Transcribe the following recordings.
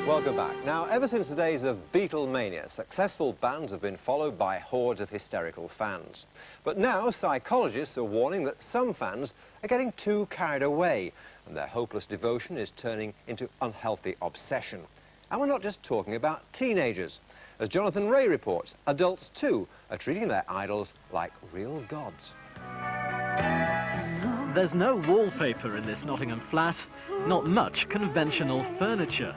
Welcome back. Now, ever since the days of Beatlemania, successful bands have been followed by hordes of hysterical fans. But now, psychologists are warning that some fans are getting too carried away, and their hopeless devotion is turning into unhealthy obsession. And we're not just talking about teenagers. As Jonathan Ray reports, adults too are treating their idols like real gods. There's no wallpaper in this Nottingham flat, not much conventional furniture.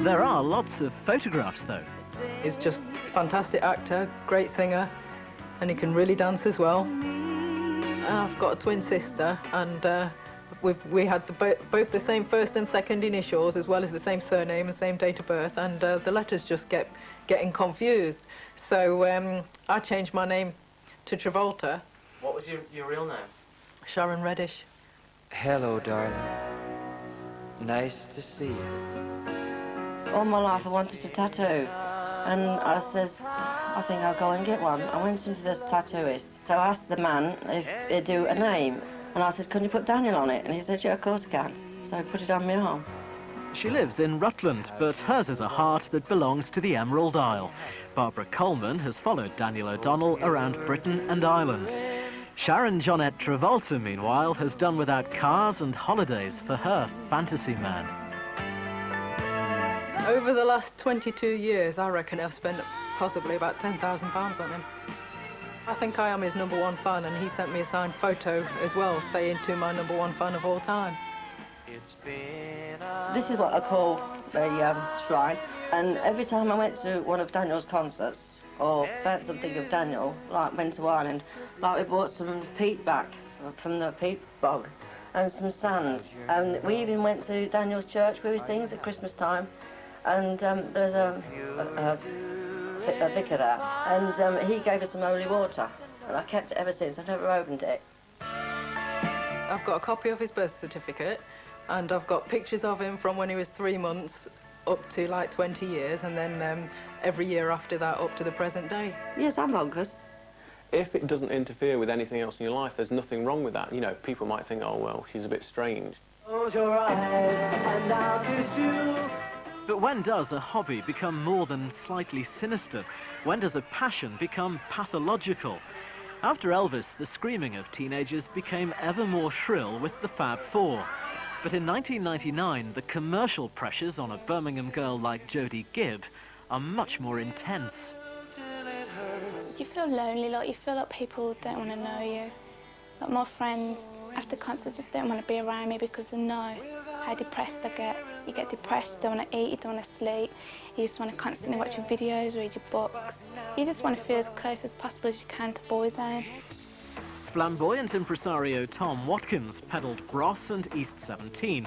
There are lots of photographs, though. He's just a fantastic actor, great singer, and he can really dance as well. I've got a twin sister, and we had both the same first and second initials, as well as the same surname and same date of birth, and the letters just kept getting confused. So I changed my name to Travolta. What was your real name? Sharon Reddish. Hello, darling. Nice to see you. All my life I wanted a tattoo, and I says, I think I'll go and get one. I went into this tattooist, so I asked the man if he'd do a name, and I said, can you put Daniel on it? And he said, yeah, of course I can. So he put it on my arm. She lives in Rutland, but hers is a heart that belongs to the Emerald Isle. Barbara Coleman has followed Daniel O'Donnell around Britain and Ireland. Sharon Jonette Travolta, meanwhile, has done without cars and holidays for her fantasy man. Over the last 22 years, I reckon I've spent possibly about £10,000 on him. I think I am his #1 fan, and he sent me a signed photo as well, saying to my #1 fan of all time. This is what I call the shrine, and every time I went to one of Daniel's concerts, or found something of Daniel, like went to Ireland, like we bought some peat back from the peat bog, and some sand, and we even went to Daniel's church where he sings at Christmas time, and there's a vicar there, and he gave us some holy water, and I kept it ever since. I've never opened it. I've got a copy of his birth certificate, and I've got pictures of him from when he was 3 months up to like 20 years, and then every year after that up to the present day. Yes, I'm bonkers. If it doesn't interfere with anything else in your life, there's nothing wrong with that. You know, people might think, oh, well, she's a bit strange. Close your eyes and I'll kiss you. But when does a hobby become more than slightly sinister? When does a passion become pathological? After Elvis, the screaming of teenagers became ever more shrill with the Fab Four. But in 1999, the commercial pressures on a Birmingham girl like Jodie Gibb are much more intense. You feel lonely, like you feel like people don't want to know you. Like my friends after concert just don't want to be around me because they know how depressed I get. You get depressed, you don't want to eat, you don't want to sleep, you just want to constantly watch your videos, read your books. You just want to feel as close as possible as you can to Boyzone. Flamboyant impresario Tom Watkins peddled Bros and East 17.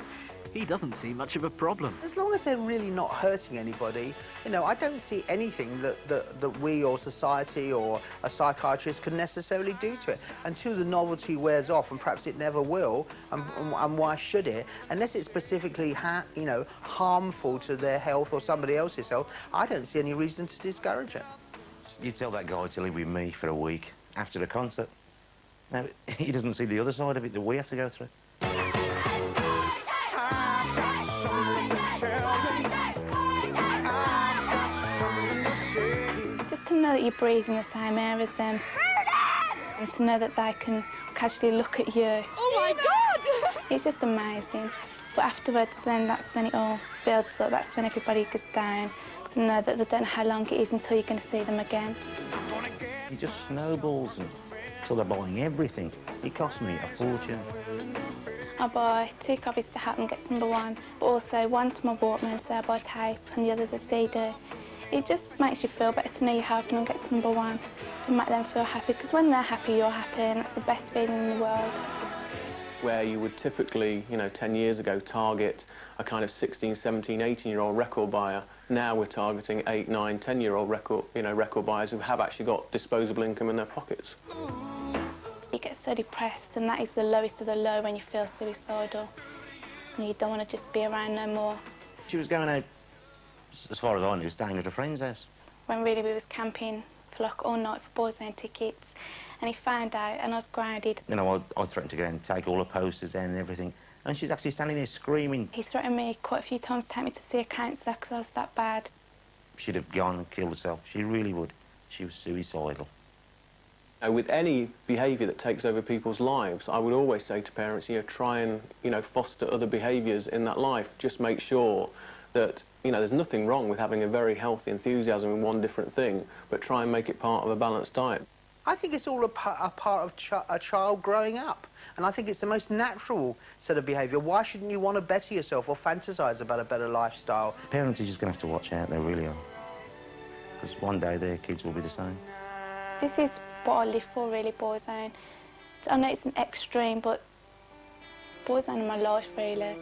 He doesn't see much of a problem. As long as they're really not hurting anybody, you know, I don't see anything that we or society or a psychiatrist can necessarily do to it. Until the novelty wears off, and perhaps it never will, and why should it? Unless it's specifically, you know, harmful to their health or somebody else's health, I don't see any reason to discourage it. You tell that guy to live with me for a week after the concert. Now, he doesn't see the other side of it that we have to go through. Just to know that you breathe in the same air as them, and to know that they can casually look at you. Oh my God! It's just amazing. But afterwards, then that's when it all builds up. That's when everybody goes down. To know that they don't know how long it is until you're going to see them again. He just snowballs them. So they're buying everything. It cost me a fortune. I buy 2 copies to help them get to #1, but also one's my Walkman, so I buy tape, and the other's a CD. It just makes you feel better to know you're helping them get to #1, to make them feel happy, because when they're happy, you're happy, and that's the best feeling in the world. Where you would typically, you know, 10 years ago target a kind of 16, 17, 18-year-old record buyer, now we're targeting 8, 9, 10-year-old record buyers who have actually got disposable income in their pockets. You get so depressed, and that is the lowest of the low when you feel suicidal, and you don't want to just be around no more. She was going out, as far as I knew, staying at a friend's house. When really we was camping for like all night for Boyzone tickets, and he found out, and I was grounded. You know, I threatened to go and take all the posters down and everything, and she's actually standing there screaming. He threatened me quite a few times to take me to see a counsellor because I was that bad. She'd have gone and killed herself. She really would. She was suicidal. With any behaviour that takes over people's lives, I would always say to parents, you know, try and, you know, foster other behaviours in that life. Just make sure that, you know, there's nothing wrong with having a very healthy enthusiasm in one different thing, but try and make it part of a balanced diet. I think it's all a part of a child growing up. And I think it's the most natural set of behaviour. Why shouldn't you want to better yourself or fantasise about a better lifestyle? Parents are just going to have to watch out, they really are. Because one day their kids will be the same. This is what I live for, really, Boyzone. I know it's an extreme, but Boyzone in my life, really.